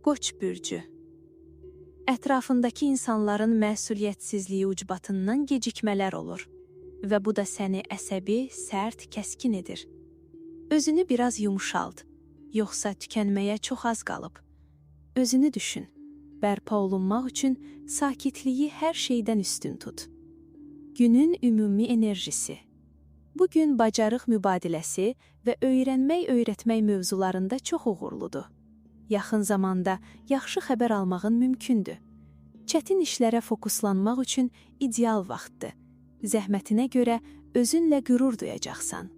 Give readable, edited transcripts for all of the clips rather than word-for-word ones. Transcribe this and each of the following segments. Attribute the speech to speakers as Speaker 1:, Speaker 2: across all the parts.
Speaker 1: Qoç bürcü. Ətrafındakı insanların məsuliyyətsizliyi ucbatından gecikmələr olur və bu da səni əsəbi, sərt, kəskin edir. Özünü biraz yumşalt, yoxsa tükənməyə çox az qalıb. Özünü düşün, bərpa olunmaq üçün sakitliyi hər şeydən üstün tut. Günün ümumi enerjisi. Bugün bacarıq mübadiləsi və öyrənmək-öyrətmək mövzularında çox uğurludur. Yaxın zamanda yaxşı xəbər almağın mümkündür. Çətin işlərə fokuslanmaq üçün ideal vaxtdır. Zəhmətinə görə özünlə qürur duyacaqsan.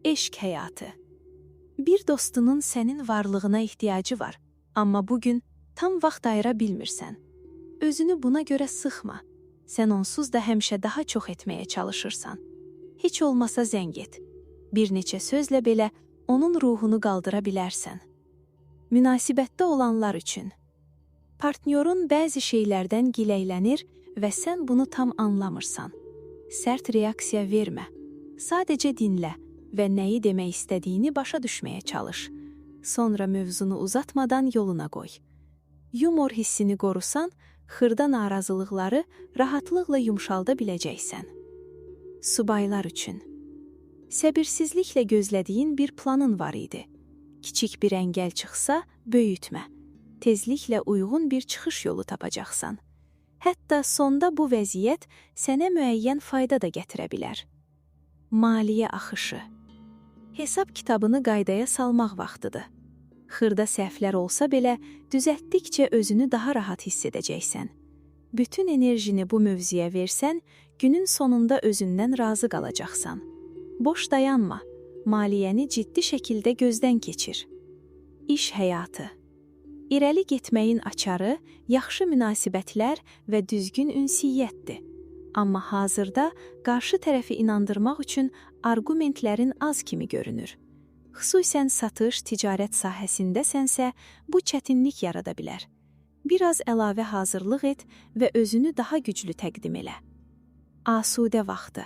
Speaker 1: Eşq həyatı. Bir dostunun sənin varlığına ehtiyacı var, amma bugün tam vaxt ayıra bilmirsən. Özünü buna görə sıxma. Sən onsuz da həmişə daha çox etməyə çalışırsan. Heç olmasa zəng et. Bir neçə sözlə belə onun ruhunu qaldıra bilərsən. Münasibətdə olanlar üçün. Partnyorun bəzi şeylərdən giləylənir və sən bunu tam anlamırsan. Sərt reaksiya vermə. Sadəcə dinlə və nəyi demək istədiyini başa düşməyə çalış. Sonra mövzunu uzatmadan yoluna qoy. Yumor hissini qorusan, xırda narazılıqları rahatlıqla yumşalda biləcəksən. Subaylar üçün. Səbirsizliklə gözlədiyin bir planın var idi. Kiçik bir əngəl çıxsa, böyütmə. Tezliklə uyğun bir çıxış yolu tapacaqsan. Hətta sonda bu vəziyyət sənə müəyyən fayda da gətirə bilər. Maliyyə axışı. Hesab kitabını qaydaya salmaq vaxtıdır. Xırda səhvlər olsa belə, düzəltdikcə özünü daha rahat hiss edəcəksən. Bütün enerjini bu mövzuya versən, günün sonunda özündən razı qalacaqsan. Boş dayanma. Maliyyəni ciddi şəkildə gözdən keçir. İş həyatı. İrəli getməyin açarı yaxşı münasibətlər və düzgün ünsiyyətdir. Amma hazırda qarşı tərəfi inandırmaq üçün arqumentlərin az kimi görünür. Xüsusən satış, ticarət sahəsindəsənsə, bu çətinlik yarada bilər. Biraz əlavə hazırlıq et və özünü daha güclü təqdim elə. Asudə vaxtı.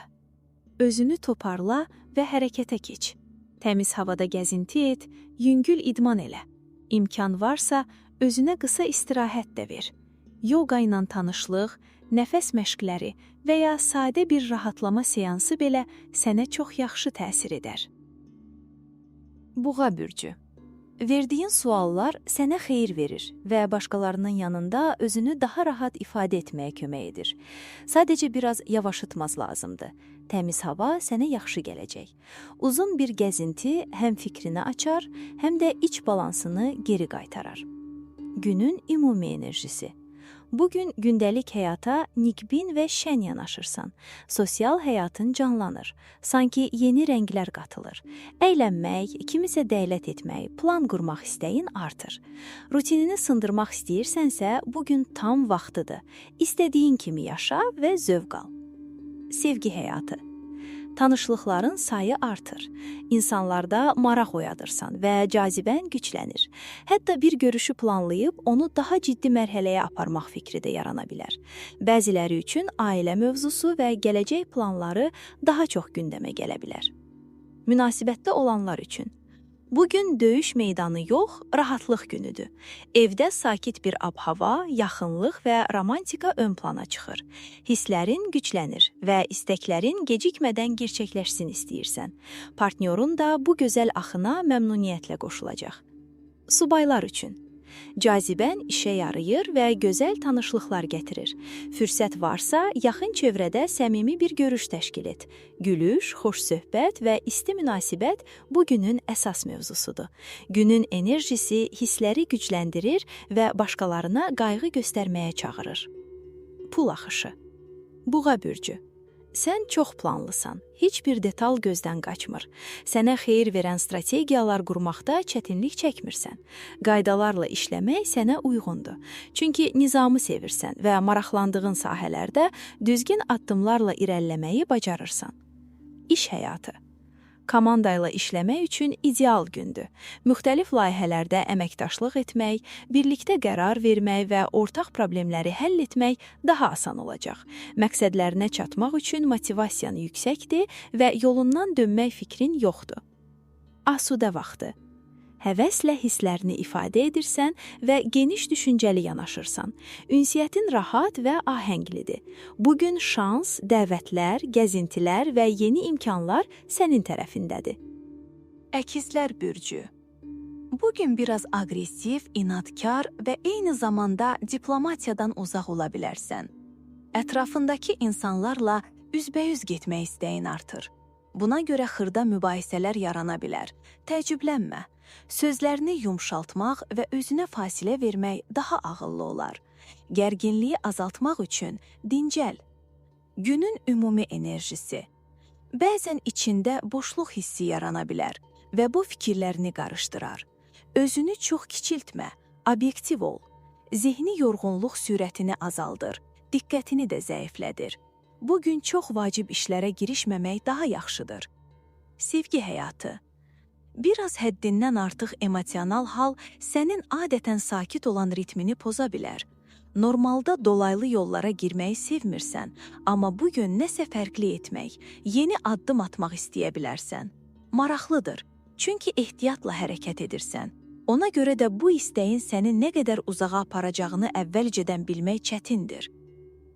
Speaker 1: Özünü toparla və hərəkətə keç. Təmiz havada gəzinti et, yüngül idman elə. İmkan varsa, özünə qısa istirahət də ver. Yoga ilə tanışlıq, nəfəs məşqləri və ya sadə bir rahatlama seansı belə sənə çox yaxşı təsir edər. Buğa bürcü. Verdiyin suallar sənə xeyir verir və başqalarının yanında özünü daha rahat ifadə etməyə kömək edir. Sadəcə biraz yavaşıtmaz lazımdır. Təmiz hava sənə yaxşı gələcək. Uzun bir gəzinti həm fikrini açar, həm də iç balansını geri qaytarar. Günün ümumi enerjisi. Bugün gündəlik həyata nikbin və şən yanaşırsan. Sosial həyatın canlanır. Sanki yeni rənglər qatılır. Əylənmək, kimisə dəylət etmək, plan qurmaq istəyin artır. Rutinini sındırmaq istəyirsənsə, bugün tam vaxtıdır. İstədiyin kimi yaşa və zövq al. Sevgi həyatı. Tanışlıqların sayı artır. İnsanlarda maraq oyadırsan və cazibən güclənir. Hətta bir görüşü planlayıb onu daha ciddi mərhələyə aparmaq fikri də yarana bilər. Bəziləri üçün ailə mövzusu və gələcək planları daha çox gündəmə gələ bilər. Münasibətdə olanlar üçün. Bugün döyüş meydanı yox, rahatlıq günüdür. Evdə sakit bir ab-hava, yaxınlıq və romantika ön plana çıxır. Hisslərin güclənir və istəklərin gecikmədən gerçəkləşsin istəyirsən. Partnyorun da bu gözəl axına məmnuniyyətlə qoşulacaq. Subaylar üçün. Cazibən işə yarayır və gözəl tanışlıqlar gətirir. Fürsət varsa, yaxın çevrədə səmimi bir görüş təşkil et. Gülüş, xoş söhbət və isti münasibət bu günün əsas mövzusudur. Günün enerjisi hissləri gücləndirir və başqalarına qayğı göstərməyə çağırır. Pul axışı. Buğa bürcü. Sən çox planlısan, heç bir detal gözdən qaçmır. Sənə xeyir verən strategiyalar qurmaqda çətinlik çəkmirsən. Qaydalarla işləmək sənə uyğundur. Çünki nizamı sevirsən və maraqlandığın sahələrdə düzgün addımlarla irəliləməyi bacarırsan. İş həyatı. Komandayla işləmək üçün ideal gündür. Müxtəlif layihələrdə əməkdaşlıq etmək, birlikdə qərar vermək və ortaq problemləri həll etmək daha asan olacaq. Məqsədlərinə çatmaq üçün motivasiyan yüksəkdir və yolundan dönmək fikrin yoxdur.
Speaker 2: Asudə vaxtı. Həvəslə hisslərini ifadə edirsən və geniş düşüncəli yanaşırsan. Ünsiyyətin rahat və ahənglidir. Bugün şans, dəvətlər, gəzintilər və yeni imkanlar sənin tərəfindədir.
Speaker 1: Əkizlər bürcü. Bugün biraz aqressiv, inadkar və eyni zamanda diplomatiyadan uzaq ola bilərsən. Ətrafındakı insanlarla üzbəyüz getmək istəyin artır. Buna görə xırda mübahisələr yarana bilər. Təəccüblənmə. Sözlərini yumşaltmaq və özünə fasilə vermək daha ağıllı olar. Gərginliyi azaltmaq üçün dincəl. Günün ümumi enerjisi. Bəzən içində boşluq hissi yarana bilər və bu fikirlərini qarışdırar. Özünü çox kiçiltmə, obyektiv ol. Zehni yorğunluq sürətini azaldır, diqqətini də zəiflədir. Bugün çox vacib işlərə girişməmək daha yaxşıdır. Sevgi həyatı. Biraz həddindən artıq emosional hal sənin adətən sakit olan ritmini poza bilər. Normalda dolaylı yollara girməyi sevmirsən, amma bugün nəsə fərqli etmək, yeni addım atmaq istəyə bilərsən. Maraqlıdır, çünki ehtiyatla hərəkət edirsən. Ona görə də bu istəyin səni nə qədər uzağa aparacağını əvvəlcədən bilmək çətindir.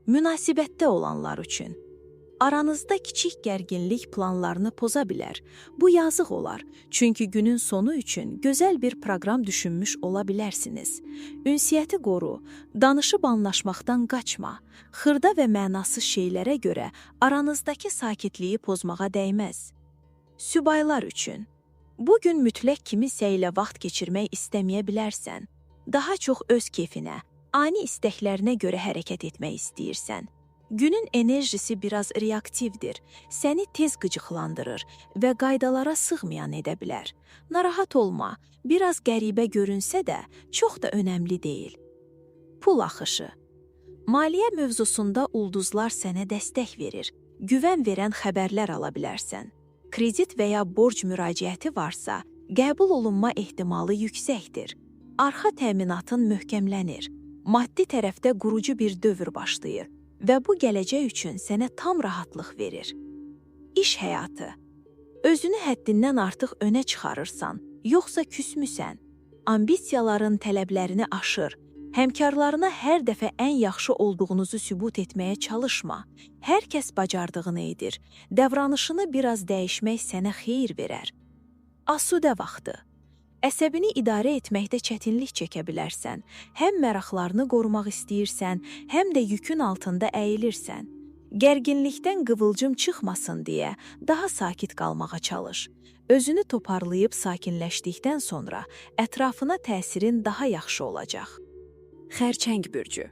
Speaker 1: Münasibətdə olanlar üçün. Aranızda kiçik gərginlik planlarını poza bilər. Bu yazıq olar, çünki günün sonu üçün gözəl bir proqram düşünmüş ola bilərsiniz. Ünsiyyəti qoru, danışıb anlaşmaqdan qaçma. Xırda və mənasız şeylərə görə aranızdakı sakitliyi pozmağa dəyməz. Sübaylar üçün. Bugün mütləq kimisə ilə vaxt keçirmək istəməyə bilərsən. Daha çox öz kefinə, ani istəklərinə görə hərəkət etmək istəyirsən. Günün enerjisi biraz reaktivdir, səni tez qıcıqlandırır və qaydalara sığmayan edə bilər. Narahat olma, biraz qəribə görünsə də çox da önəmli deyil. Pul axışı. Maliyyə mövzusunda ulduzlar sənə dəstək verir, güvən verən xəbərlər ala bilərsən. Kredit və ya borc müraciəti varsa, qəbul olunma ehtimalı yüksəkdir. Arxa təminatın möhkəmlənir. Maddi tərəfdə qurucu bir dövr başlayır və bu gələcək üçün sənə tam rahatlıq verir. İş həyatı. Özünü həddindən artıq önə çıxarırsan, yoxsa küsmüsən. Ambisiyaların tələblərini aşır. Həmkarlarına hər dəfə ən yaxşı olduğunuzu sübut etməyə çalışma. Hər kəs bacardığını edir. Davranışını biraz dəyişmək sənə xeyir verər. Asudə vaxtı. Əsəbini idarə etməkdə çətinlik çəkə bilərsən. Həm maraqlarını qorumaq istəyirsən, həm də yükün altında əyilirsən. Gərginlikdən qıvılcım çıxmasın deyə daha sakit qalmağa çalış. Özünü toparlayıb sakinləşdikdən sonra ətrafına təsirin daha yaxşı olacaq.
Speaker 2: Xərçəng bürcü.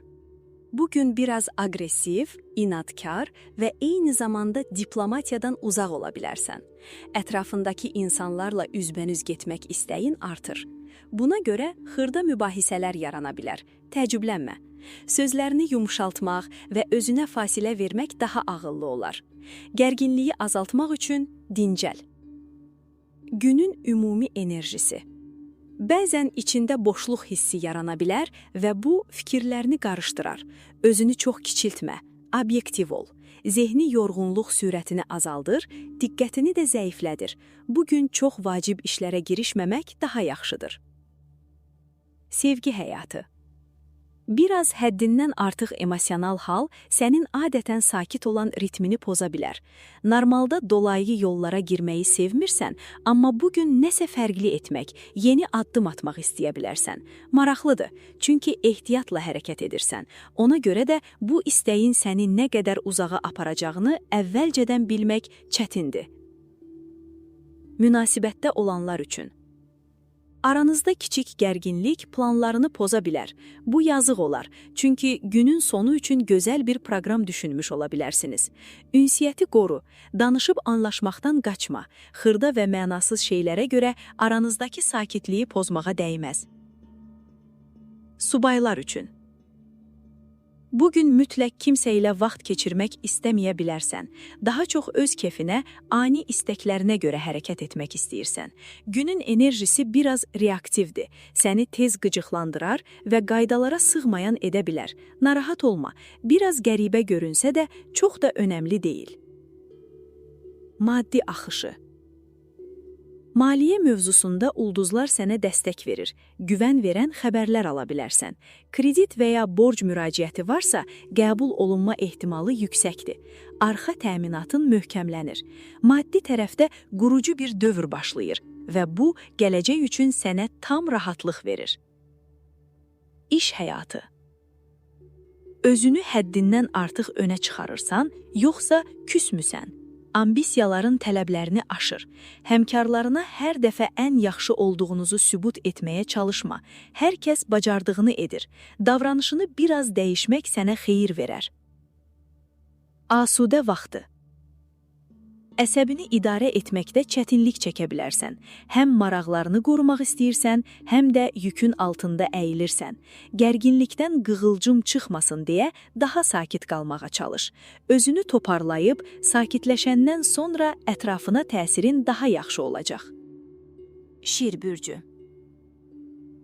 Speaker 2: Bugün biraz aqressiv, inadkar və eyni zamanda diplomatiyadan uzaq ola bilərsən. Ətrafındakı insanlarla üzbənüz getmək istəyin artır. Buna görə xırda mübahisələr yarana bilər. Təəccüblənmə. Sözlərini yumşaltmaq və özünə fasilə vermək daha ağıllı olar. Gərginliyi azaltmaq üçün dincəl. Günün ümumi enerjisi. Bəzən içində boşluq hissi yarana bilər və bu fikirlərini qarışdırar. Özünü çox kiçiltmə, obyektiv ol. Zehni yorğunluq sürətini azaldır, diqqətini də zəiflədir. Bugün çox vacib işlərə girişməmək daha yaxşıdır. Sevgi həyatı. Biraz həddindən artıq emosional hal sənin adətən sakit olan ritmini poza bilər. Normalda dolaylı yollara girməyi sevmirsən, amma bugün nəsə fərqli etmək, yeni addım atmaq istəyə bilərsən. Maraqlıdır, çünki ehtiyatla hərəkət edirsən. Ona görə də bu istəyin səni nə qədər uzağa aparacağını əvvəlcədən bilmək çətindir. Münasibətdə olanlar üçün. Aranızda kiçik gərginlik planlarını poza bilər. Bu yazıq olar, çünki günün sonu üçün gözəl bir proqram düşünmüş ola bilərsiniz. Ünsiyyəti qoru, danışıb anlaşmaqdan qaçma. Xırda və mənasız şeylərə görə aranızdakı sakitliyi pozmağa dəyməz. Subaylar üçün. Bugün mütləq kimsə ilə vaxt keçirmək istəməyə bilərsən. Daha çox öz kefinə, ani istəklərinə görə hərəkət etmək istəyirsən. Günün enerjisi biraz reaktivdir. Səni tez qıcıqlandırar və qaydalara sığmayan edə bilər. Narahat olma, biraz qəribə görünsə də çox da önəmli deyil. Maddi axışı. Maliyyə mövzusunda ulduzlar sənə dəstək verir, güvən verən xəbərlər ala bilərsən. Kredit və ya borc müraciəti varsa, qəbul olunma ehtimalı yüksəkdir. Arxa təminatın möhkəmlənir. Maddi tərəfdə qurucu bir dövr başlayır və bu, gələcək üçün sənə tam rahatlıq verir. İş həyatı. Özünü həddindən artıq önə çıxarırsan, yoxsa küsmüsən? Ambisiyaların tələblərini aşır. Həmkarlarına hər dəfə ən yaxşı olduğunuzu sübut etməyə çalışma. Hər kəs bacardığını edir. Davranışını biraz dəyişmək sənə xeyir verər. Asudə vaxtı. Əsəbini idarə etməkdə çətinlik çəkə bilərsən. Həm maraqlarını qorumaq istəyirsən, həm də yükün altında əyilirsən. Gərginlikdən qığılcım çıxmasın deyə daha sakit qalmağa çalış. Özünü toparlayıb, sakitləşəndən sonra ətrafına təsirin daha yaxşı olacaq.
Speaker 3: Şir bürcü.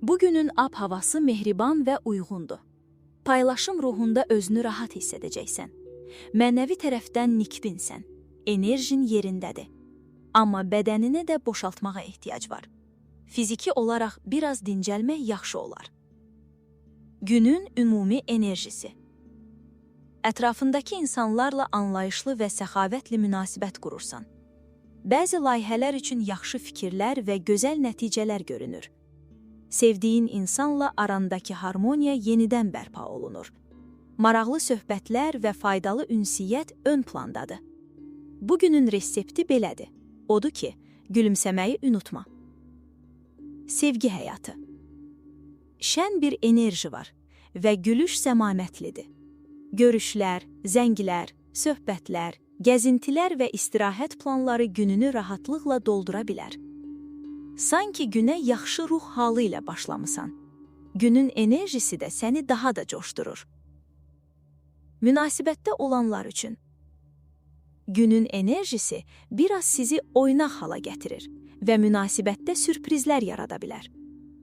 Speaker 3: Bugünün ab-havası mehriban və uyğundur. Paylaşım ruhunda özünü rahat hiss edəcəksən. Mənəvi tərəfdən nikbinsən. Enerjin yerindədir. Amma bədənini də boşaltmağa ehtiyac var. Fiziki olaraq biraz dincəlmək yaxşı olar. Günün ümumi enerjisi. Ətrafındakı insanlarla anlayışlı və səxavətli münasibət qurursan. Bəzi layihələr üçün yaxşı fikirlər və gözəl nəticələr görünür. Sevdiyin insanla arandakı harmoniya yenidən bərpa olunur. Maraqlı söhbətlər və faydalı ünsiyyət ön plandadır. Bugünün resepti belədir. Odur ki, gülümsəməyi unutma. Sevgi həyatı. Şən bir enerji var və gülüş səmamətlidir. Görüşlər, zənglər, söhbətlər, gəzintilər və istirahət planları gününü rahatlıqla doldura bilər. Sanki günə yaxşı ruh halı ilə başlamısan. Günün enerjisi də səni daha da coşdurur. Münasibətdə olanlar üçün. Günün enerjisi biraz sizi oynaq hala gətirir və münasibətdə sürprizlər yarada bilər.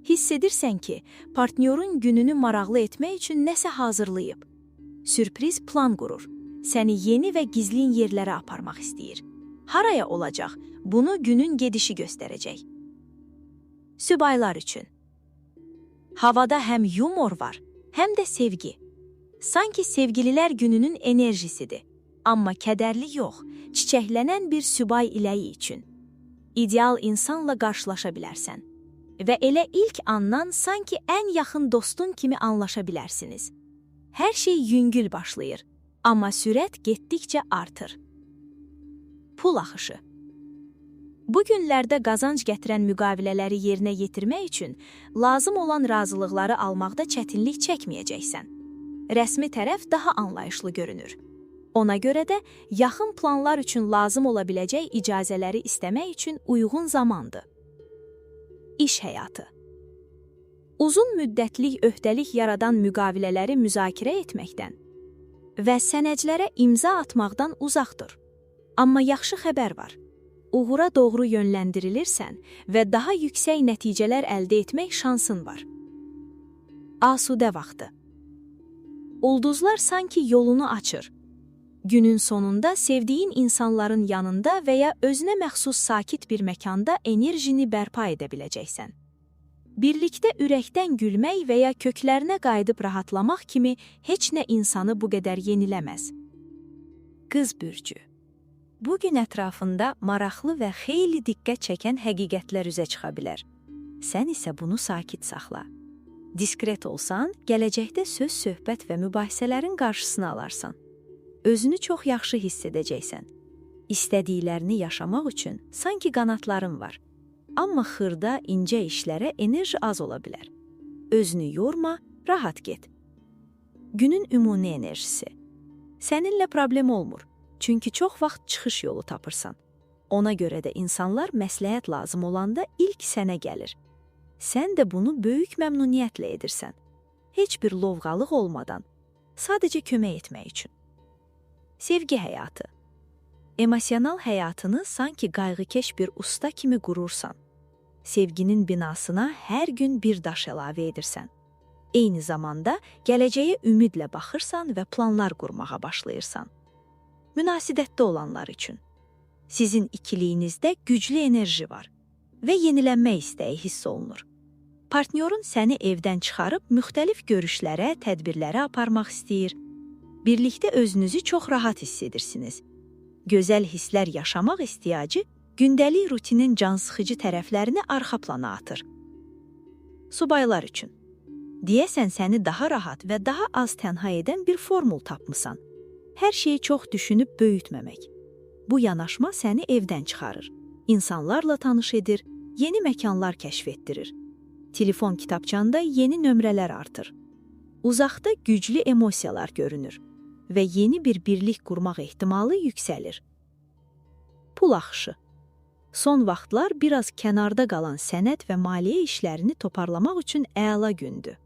Speaker 3: Hiss edirsən ki, partnyorun gününü maraqlı etmək üçün nəsə hazırlayıb. Sürpriz plan qurur. Səni yeni və gizlin yerlərə aparmaq istəyir. Haraya olacaq? Bunu günün gedişi göstərəcək. Sübaylar üçün. Havada həm yumor var, həm də sevgi. Sanki sevgililər gününün enerjisidir. Amma kədərli yox, çiçəklənən bir sübay iləyi üçün. İdeal insanla qarşılaşa bilərsən. Və elə ilk andan sanki ən yaxın dostun kimi anlaşa bilərsiniz. Hər şey yüngül başlayır, amma sürət getdikcə artır. Pul axışı. Bu günlərdə qazanc gətirən müqavilələri yerinə yetirmək üçün lazım olan razılıqları almaqda çətinlik çəkməyəcəksən. Rəsmi tərəf daha anlayışlı görünür. Ona görə də yaxın planlar üçün lazım ola biləcək icazələri istəmək üçün uyğun zamandır. İş həyatı. Uzun müddətlik öhdəlik yaradan müqavilələri müzakirə etməkdən və sənədlərə imza atmaqdan uzaqdır. Amma yaxşı xəbər var. Uğura doğru yönləndirilirsən və daha yüksək nəticələr əldə etmək şansın var. Asudə vaxtı. Ulduzlar sanki yolunu açır. Günün sonunda sevdiyin insanların yanında və ya özünə məxsus sakit bir məkanda enerjini bərpa edə biləcəksən. Birlikdə ürəkdən gülmək və ya köklərinə qayıdıb rahatlamaq kimi heç nə insanı bu qədər yeniləməz. Qız bürcü. Bugün ətrafında maraqlı və xeyli diqqət çəkən həqiqətlər üzə çıxa bilər. Sən isə bunu sakit saxla. Diskret olsan, gələcəkdə söz, söhbət və mübahisələrin qarşısını alarsan. Özünü çox yaxşı hiss edəcəksən. İstədiklərini yaşamaq üçün sanki qanatların var. Amma xırda, incə işlərə enerji az ola bilər. Özünü yorma, rahat get. Günün ümumi enerjisi. Səninlə problem olmur, çünki çox vaxt çıxış yolu tapırsan. Ona görə də insanlar məsləhət lazım olanda ilk sənə gəlir. Sən də bunu böyük məmnuniyyətlə edirsən. Heç bir lovğalıq olmadan, sadəcə kömək etmək üçün. Sevgi həyatı. Emosional həyatını sanki qayğıkeş bir usta kimi qurursan. Sevginin binasına hər gün bir daş əlavə edirsən. Eyni zamanda gələcəyə ümidlə baxırsan və planlar qurmağa başlayırsan. Münasibətdə olanlar üçün. Sizin ikiliyinizdə güclü enerji var. və yenilənmə istəyi hiss olunur. Partnyorun səni evdən çıxarıb müxtəlif görüşlərə, tədbirlərə aparmaq istəyir. Birlikdə özünüzü çox rahat hiss edirsiniz. Gözəl hisslər yaşamaq istiyacı gündəlik rutinin cansıxıcı tərəflərini arxa plana atır. Subaylar üçün. Deyəsən səni daha rahat və daha az tənha edən bir formul tapmısan. Hər şeyi çox düşünüb böyütməmək. Bu yanaşma səni evdən çıxarır. İnsanlarla tanış edir, yeni məkanlar kəşf etdirir. Telefon kitabçanda yeni nömrələr artır. Uzaqda güclü emosiyalar görünür və yeni bir birlik qurmaq ehtimalı yüksəlir. Pul axışı. Son vaxtlar biraz kənarda qalan sənəd və maliyyə işlərini toparlamaq üçün əla gündür.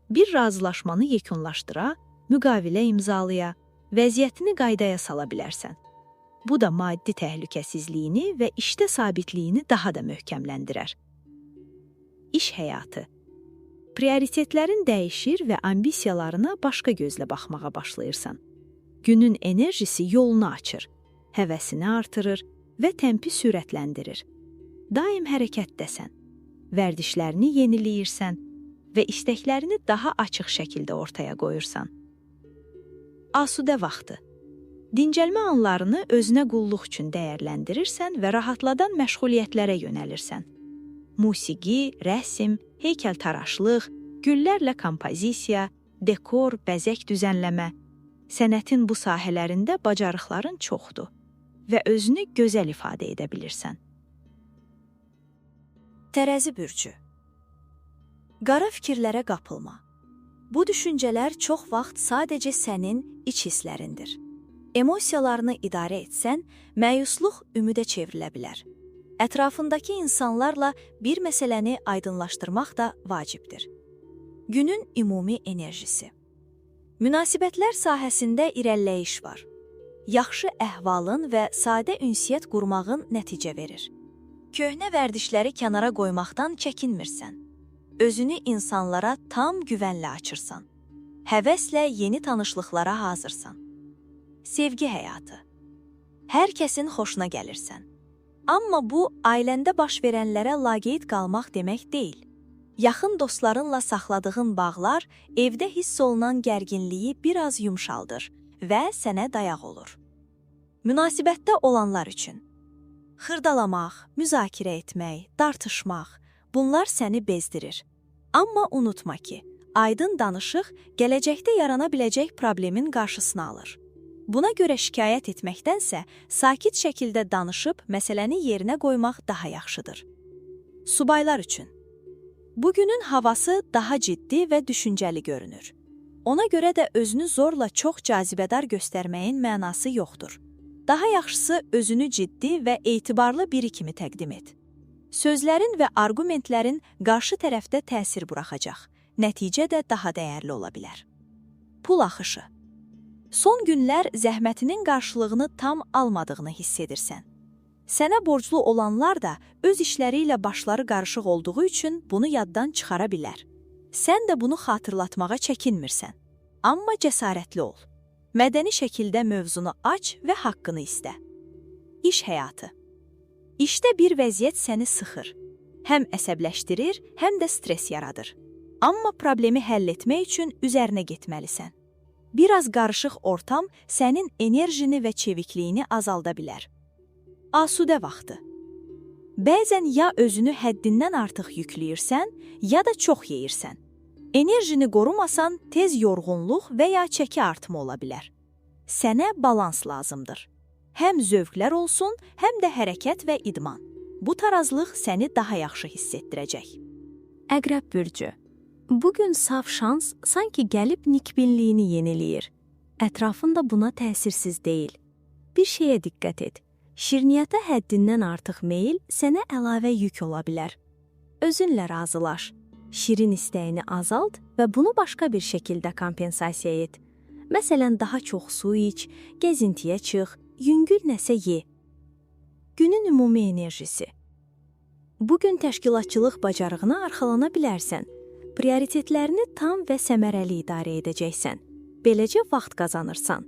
Speaker 3: Bir razılaşmanı yekunlaşdıra, müqavilə imzalaya, vəziyyətini qaydaya sala bilərsən. Bu da maddi təhlükəsizliyini və işdə sabitliyini daha da möhkəmləndirər. İş həyatı. Prioritetlərin dəyişir və ambisiyalarına başqa gözlə baxmağa başlayırsan. Günün enerjisi yolunu açır, həvəsini artırır və tempi sürətləndirir. Daim hərəkətdəsən, vərdişlərini yeniləyirsən və istəklərini daha açıq şəkildə ortaya qoyursan. Asudə vaxtı. Dincəlmə anlarını özünə qulluq üçün dəyərləndirirsən və rahatladan məşğuliyyətlərə yönəlirsən. Musiqi, rəsm, heykəltaraşlıq, güllərlə kompozisiya, dekor, bəzək düzənləmə. Sənətin bu sahələrində bacarıqların çoxdur və özünü gözəl ifadə edə bilirsən.
Speaker 2: Tərəzi bürcü. Qara fikirlərə qapılma. Bu düşüncələr çox vaxt sadəcə sənin iç hisslərindir. Emosiyalarını idarə etsən, məyusluq ümidə çevrilə bilər. Ətrafındakı insanlarla bir məsələni aydınlaşdırmaq da vacibdir. Günün ümumi enerjisi. Münasibətlər sahəsində irəliləyiş var. Yaxşı əhvalın və sadə ünsiyyət qurmağın nəticə verir. Köhnə vərdişləri kənara qoymaqdan çəkinmirsən. Özünü insanlara tam güvənlə açırsan. Həvəslə yeni tanışlıqlara hazırsan. Sevgi həyatı. Hər kəsin xoşuna gəlirsən. Amma bu, ailəndə baş verənlərə laqeyd qalmaq demək deyil. Yaxın dostlarınla saxladığın bağlar evdə hiss olunan gərginliyi biraz yumşaldır və sənə dayaq olur. Münasibətdə olanlar üçün. Xırdalamaq, müzakirə etmək, dartışmaq, bunlar səni bezdirir. Amma unutma ki, aydın danışıq gələcəkdə yarana biləcək problemin qarşısını alır. Buna görə şikayət etməkdənsə, sakit şəkildə danışıb məsələni yerinə qoymaq daha yaxşıdır. Subaylar üçün. Bugünün havası daha ciddi və düşüncəli görünür. Ona görə də özünü zorla çox cazibədar göstərməyin mənası yoxdur. Daha yaxşısı özünü ciddi və etibarlı biri kimi təqdim et. Sözlərin və arqumentlərin qarşı tərəfdə təsir buraxacaq. Nəticə də daha dəyərli ola bilər. Pul axışı. Son günlər zəhmətinin qarşılığını tam almadığını hiss edirsən. Sənə borclu olanlar da öz işləri ilə başları qarışıq olduğu üçün bunu yaddan çıxara bilər. Sən də bunu xatırlatmağa çəkinmirsən. Amma cəsarətli ol. Mədəni şəkildə mövzunu aç və haqqını istə. İş həyatı. İşdə bir vəziyyət səni sıxır. Həm əsəbləşdirir, həm də stres yaradır. Amma problemi həll etmək üçün üzərinə getməlisən. Biraz qarışıq ortam sənin enerjini və çevikliyini azalda bilər. Asudə vaxtı. Bəzən ya özünü həddindən artıq yükləyirsən, ya da çox yeyirsən. Enerjini qorumasan, tez yorğunluq və ya çəki artımı ola bilər. Sənə balans lazımdır. Həm zövqlər olsun, həm də hərəkət və idman. Bu tarazlıq səni daha yaxşı hiss etdirəcək.
Speaker 3: Əqrəb bürcü. Bugün saf şans sanki gəlib nikbinliyini yeniləyir. Ətrafın da buna təsirsiz deyil. Bir şeyə diqqət et. Şirniyyata həddindən artıq meyil sənə əlavə yük ola bilər. Özünlə razılaş. Şirin istəyini azalt və bunu başqa bir şəkildə kompensasiya et. Məsələn, daha çox su iç, gəzintiyə çıx, yüngül nəsə ye. Günün ümumi enerjisi. Bugün təşkilatçılıq bacarığına arxalana bilərsən. Prioritetlərini tam və səmərəli idarə edəcəksən. Beləcə vaxt qazanırsan.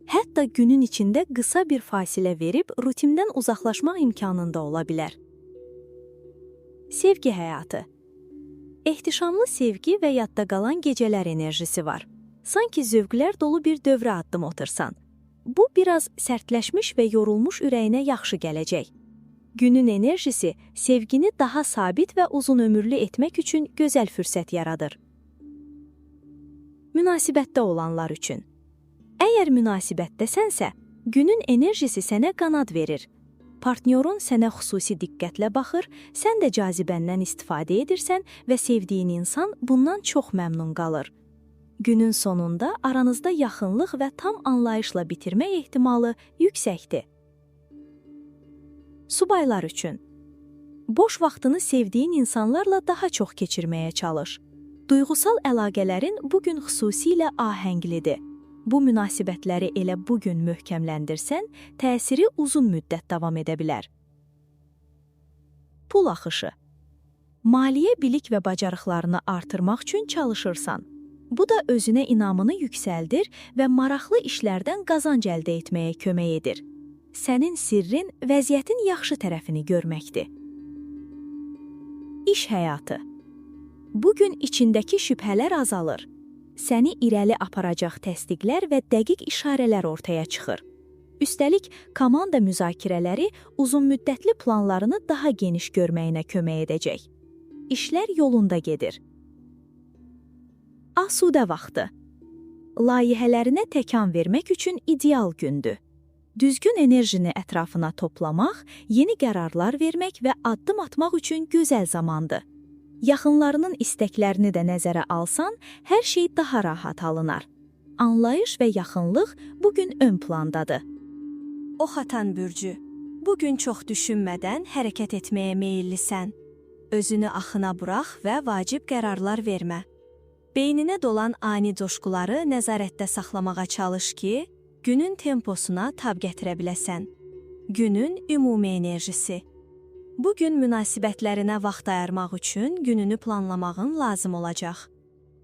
Speaker 3: Hətta günün içində qısa bir fasilə verib rutindən uzaqlaşmaq imkanında ola bilər. Sevgi həyatı. Ehtişamlı sevgi və yadda qalan gecələr enerjisi var. Sanki zövqlər dolu bir dövrə addım otursan. Bu biraz sərtləşmiş və yorulmuş ürəyinə yaxşı gələcək. Günün enerjisi sevgini daha sabit və uzun ömürlü etmək üçün gözəl fürsət yaradır. Münasibətdə olanlar üçün. Əgər münasibətdəsənsə, günün enerjisi sənə qanad verir. Partnyorun sənə xüsusi diqqətlə baxır, sən də cazibəndən istifadə edirsən və sevdiyin insan bundan çox məmnun qalır. Günün sonunda aranızda yaxınlıq və tam anlayışla bitirmək ehtimalı yüksəkdir. Subaylar üçün. Boş vaxtını sevdiyin insanlarla daha çox keçirməyə çalış. Duyğusal əlaqələrin bugün xüsusilə ahənglidir. Bu münasibətləri elə bugün möhkəmləndirsən, təsiri uzun müddət davam edə bilər. Pul axışı. Maliyyə bilik və bacarıqlarını artırmaq üçün çalışırsan. Bu da özünə inamını yüksəldir və maraqlı işlərdən qazanc əldə etməyə kömək edir. Sənin sirrin vəziyyətin yaxşı tərəfini görməkdir. İş həyatı. Bugün içindəki şübhələr azalır. Səni irəli aparacaq təsdiqlər və dəqiq işarələr ortaya çıxır. Üstəlik, komanda müzakirələri uzunmüddətli planlarını daha geniş görməyinə kömək edəcək. İşlər yolunda gedir. Asudə vaxtı. Layihələrinə təkan vermək üçün ideal gündür. Düzgün enerjini ətrafına toplamaq, yeni qərarlar vermək və addım atmaq üçün gözəl zamandır. Yaxınlarının istəklərini də nəzərə alsan, hər şey daha rahat alınar. Anlayış və yaxınlıq bugün ön plandadır.
Speaker 2: Ox atan bürcü, bugün çox düşünmədən hərəkət etməyə meyillisən. Özünü axına burax və vacib qərarlar vermə. Beyninə dolan ani coşquları nəzarətdə saxlamağa çalış ki, günün temposuna tab gətirə biləsən. Günün ümumi enerjisi. Bugün münasibətlərinə vaxt ayırmaq üçün gününü planlamağın lazım olacaq.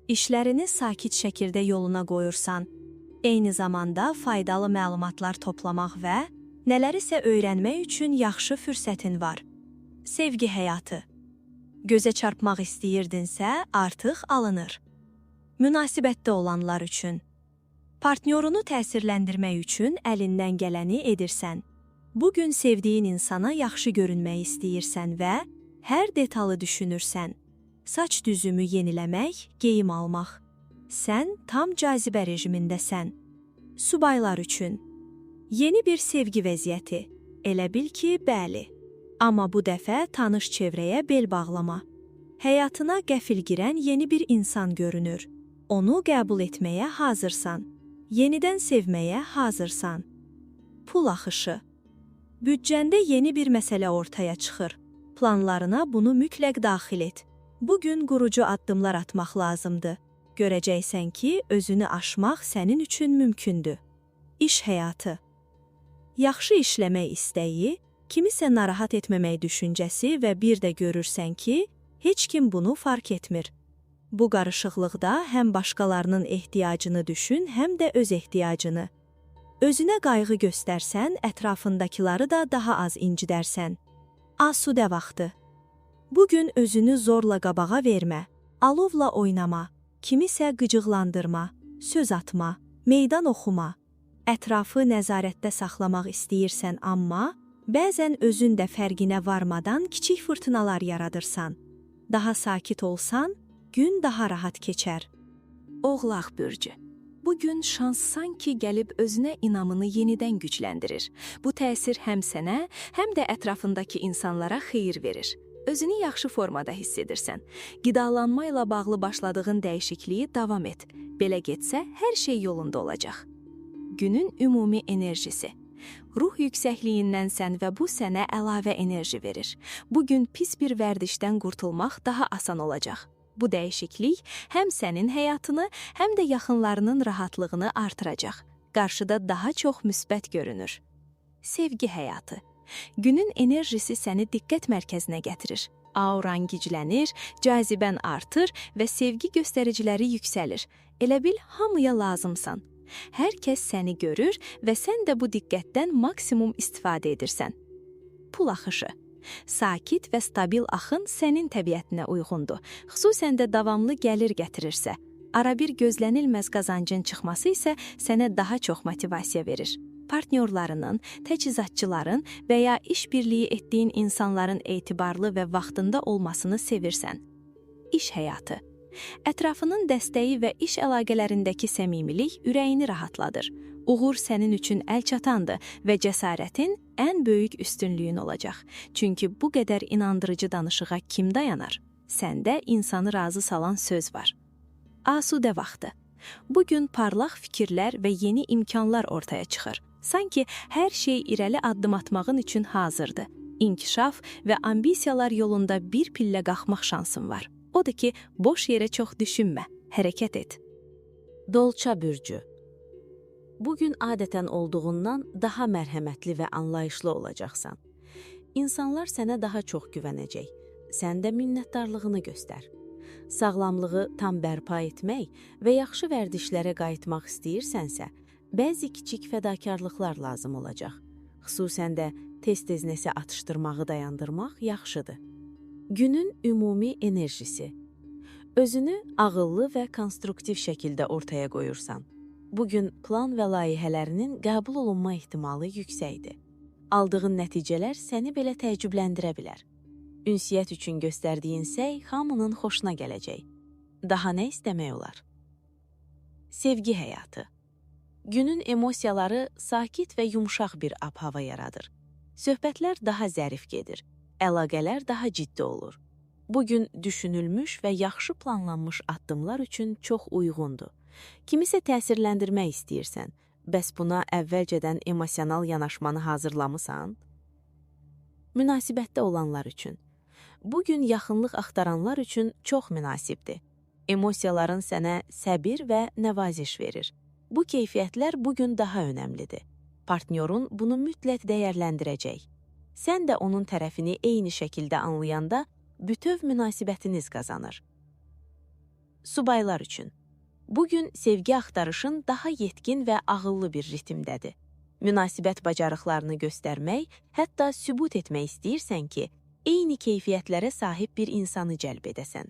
Speaker 2: İşlərini sakit şəkildə yoluna qoyursan, eyni zamanda faydalı məlumatlar toplamaq və nələrisə öyrənmək üçün yaxşı fürsətin var. Sevgi həyatı. Gözə çarpmaq istəyirdinsə, artıq alınır. Münasibətdə olanlar üçün. Partnyorunu təsirləndirmək üçün əlindən gələni edirsən. Bugün sevdiyin insana yaxşı görünmək istəyirsən və hər detalı düşünürsən. Saç düzümü yeniləmək, geyim almaq. Sən tam cazibə rejimindəsən. Subaylar üçün. Yeni bir sevgi vəziyyəti. Elə bil ki, bəli. Amma bu dəfə tanış çevrəyə bel bağlama. Həyatına qəfil girən yeni bir insan görünür. Onu qəbul etməyə hazırsan. Yenidən sevməyə hazırsan. Pul axışı. Büdcəndə yeni bir məsələ ortaya çıxır. Planlarına bunu mütləq daxil et. Bugün qurucu addımlar atmaq lazımdır. Görəcəksən ki, özünü aşmaq sənin üçün mümkündür. İş həyatı. Yaxşı işləmək istəyi, kimisə narahat etməmək düşüncəsi və bir də görürsən ki, heç kim bunu fark etmir. Bu qarışıqlıqda həm başqalarının ehtiyacını düşün, həm də öz ehtiyacını. Özünə qayğı göstərsən, ətrafındakıları da daha az incidərsən. Asudə vaxtı. Bugün özünü zorla qabağa vermə, alovla oynama, kimisə qıcıqlandırma, söz atma, meydan oxuma. Ətrafı nəzarətdə saxlamaq istəyirsən, amma bəzən özün də fərqinə varmadan kiçik fırtınalar yaradırsan. Daha sakit olsan, gün daha rahat keçər.
Speaker 4: Oğlaq bürcü. Bugün şans sanki gəlib özünə inamını yenidən gücləndirir. Bu təsir həm sənə, həm də ətrafındakı insanlara xeyir verir. Özünü yaxşı formada hiss edirsən. Qidalanma ilə bağlı başladığın dəyişikliyi davam et. Belə getsə, hər şey yolunda olacaq. Günün ümumi enerjisi. Ruh yüksəkliyindənsən və bu sənə əlavə enerji verir. Bugün pis bir vərdişdən qurtulmaq daha asan olacaq. Bu dəyişiklik həm sənin həyatını, həm də yaxınlarının rahatlığını artıracaq. Qarşıda daha çox müsbət görünür. Sevgi həyatı. Günün enerjisi səni diqqət mərkəzinə gətirir. Auran güclənir, cazibən artır və sevgi göstəriciləri yüksəlir. Elə bil hamıya lazımsan. Hər kəs səni görür və sən də bu diqqətdən maksimum istifadə edirsən. Pul axışı.
Speaker 2: Sakit və stabil axın sənin təbiətinə uyğundur, xüsusən də davamlı gəlir gətirirsə. Arabir gözlənilməz qazancın çıxması isə sənə daha çox motivasiya verir. Partnyorlarının, təchizatçıların və ya iş birliyi etdiyin insanların etibarlı və vaxtında olmasını sevirsən. İş həyatı. Ətrafının dəstəyi və iş əlaqələrindəki səmimilik ürəyini rahatladır. Uğur sənin üçün əl çatandır və cəsarətin ən böyük üstünlüyün olacaq. Çünki bu qədər inandırıcı danışığa kim dayanar? Səndə insanı razı salan söz var. Asudə vaxtı. Bugün parlaq fikirlər və yeni imkanlar ortaya çıxır. Sanki hər şey irəli addım atmağın üçün hazırdır. İnkişaf və ambisiyalar yolunda bir pillə qalxmaq şansın var. Odur ki, boş yerə çox düşünmə, hərəkət et.
Speaker 5: Dolça bürcü. Bugün adətən olduğundan daha mərhəmətli və anlayışlı olacaqsan. İnsanlar sənə daha çox güvənəcək. Sən də minnətdarlığını göstər. Sağlamlığı tam bərpa etmək və yaxşı vərdişlərə qayıtmaq istəyirsənsə, bəzi kiçik fədakarlıqlar lazım olacaq. Xüsusən də tez-tez nəsə atışdırmağı dayandırmaq yaxşıdır. Günün ümumi enerjisi. Özünü ağıllı və konstruktiv şəkildə ortaya qoyursan. Bugün plan və layihələrinin qəbul olunma ehtimalı yüksəkdir. Aldığın nəticələr səni belə təəccübləndirə bilər. Ünsiyyət üçün göstərdiyin səy hamının xoşuna gələcək. Daha nə istəmək olar? Sevgi həyatı. Günün emosiyaları sakit və yumşaq bir ab-hava yaradır. Söhbətlər daha zərif gedir. Əlaqələr daha ciddi olur. Bugün düşünülmüş və yaxşı planlanmış addımlar üçün çox uyğundur. Kimisə təsirləndirmək istəyirsən, bəs buna əvvəlcədən emosional yanaşmanı hazırlamısan? Münasibətdə olanlar üçün. Bugün yaxınlıq axtaranlar üçün çox münasibdir. Emosiyaların sənə səbir və nəvaziş verir. Bu keyfiyyətlər bugün daha önəmlidir. Partnyorun bunu mütləq dəyərləndirəcək. Sən də onun tərəfini eyni şəkildə anlayanda bütöv münasibətiniz qazanır. Subaylar üçün. Bugün sevgi axtarışın daha yetkin və ağıllı bir ritmdədir. Münasibət bacarıqlarını göstərmək, hətta sübut etmək istəyirsən ki, eyni keyfiyyətlərə sahib bir insanı cəlb edəsən.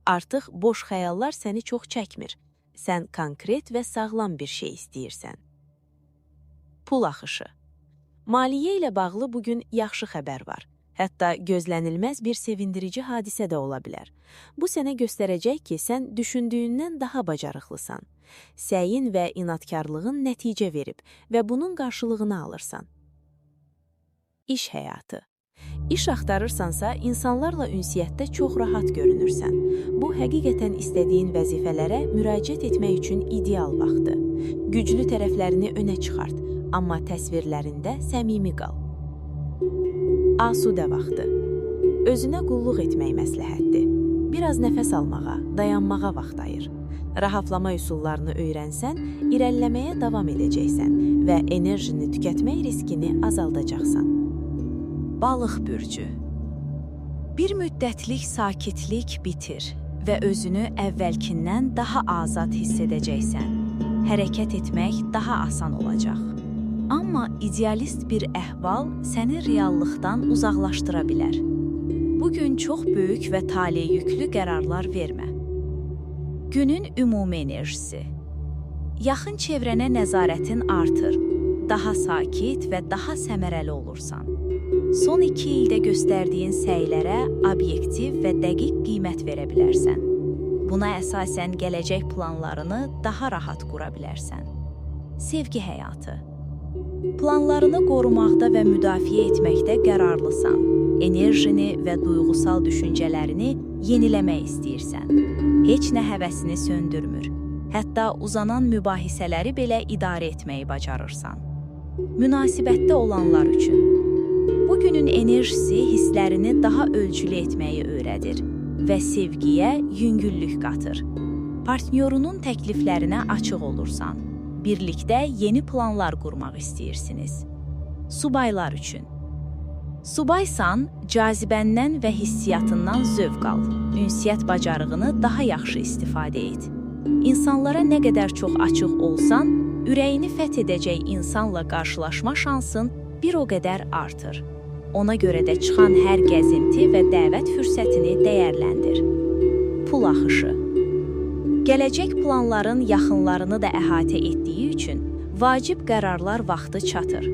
Speaker 5: Artıq boş xəyallar səni çox çəkmir. Sən konkret və sağlam bir şey istəyirsən. Pul axışı. Maliyyə ilə bağlı bugün yaxşı xəbər var. Hətta gözlənilməz bir sevindirici hadisə də ola bilər. Bu sənə göstərəcək ki, sən düşündüyündən daha bacarıqlısan. Səyin və inadkarlığın nəticə verib və bunun qarşılığını alırsan. İş həyatı. İş axtarırsansa, insanlarla ünsiyyətdə çox rahat görünürsən. Bu, həqiqətən istədiyin vəzifələrə müraciət etmək üçün ideal vaxtdır. Güclü tərəflərini önə çıxart, amma təsvirlərində səmimi qal. Asudə vaxtı. Özünə qulluq etmək məsləhətdir. Biraz nəfəs almağa, dayanmağa vaxt ayır. Rahatlama üsullarını öyrənsən, irəliləməyə davam edəcəksən və enerjini tükətmək riskini azaldacaqsan.
Speaker 3: Balıq bürcü. Bir müddətlik sakitlik bitir və özünü əvvəlkindən daha azad hiss edəcəksən. Hərəkət etmək daha asan olacaq. Amma idealist bir əhval səni reallıqdan uzaqlaşdıra bilər. Bugün çox böyük və taleyyüklü qərarlar vermə. Günün ümumi enerjisi. Yaxın çevrənə nəzarətin artır. Daha sakit və daha səmərəli olursan. Son 2 ildə göstərdiyin səylərə obyektiv və dəqiq qiymət verə bilərsən. Buna əsasən gələcək planlarını daha rahat qura bilərsən. Sevgi həyatı. Planlarını qorumaqda və müdafiə etməkdə qərarlısan. Enerjini və duyğusal düşüncələrini yeniləmək istəyirsən. Heç nə həvəsini söndürmür. Hətta uzanan mübahisələri belə idarə etməyi bacarırsan. Münasibətdə olanlar üçün. Bugünün enerjisi hisslərini daha ölçülü etməyi öyrədir və sevgiyə yüngüllük qatır. Partnyorunun təkliflərinə açıq olursan. Birlikdə yeni planlar qurmaq istəyirsiniz. Subaylar üçün. Subaysan, cazibəndən və hissiyatından zövq al. Ünsiyyət bacarığını daha yaxşı istifadə et. İnsanlara nə qədər çox açıq olsan, ürəyini fəth edəcək insanla qarşılaşma şansın bir o qədər artır. Ona görə də çıxan hər gəzinti və dəvət fürsətini dəyərləndir. Pul axışı. Gələcək planların yaxınlarını da əhatə etdiyi üçün vacib qərarlar vaxtı çatır.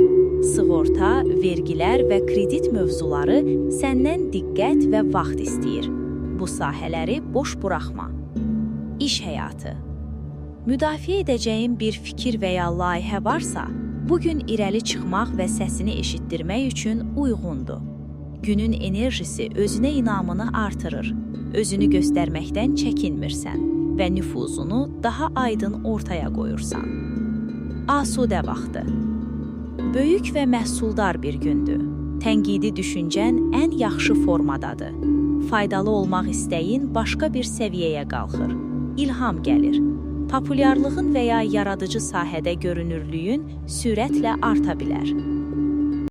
Speaker 3: Sığorta, vergilər və kredit mövzuları səndən diqqət və vaxt istəyir. Bu sahələri boş buraxma. İş həyatı. Müdafiə edəcəyin bir fikir və ya layihə varsa, bugün irəli çıxmaq və səsini eşitdirmək üçün uyğundur. Günün enerjisi özünə inamını artırır, özünü göstərməkdən çəkinmirsən və nüfuzunu daha aydın ortaya qoyursan. Asudə vaxtı. Böyük və məhsuldar bir gündür. Tənqidi düşüncən ən yaxşı formadadır. Faydalı olmaq istəyin başqa bir səviyyəyə qalxır. İlham gəlir. Populyarlığın və ya yaradıcı sahədə görünürlüyün sürətlə arta bilər.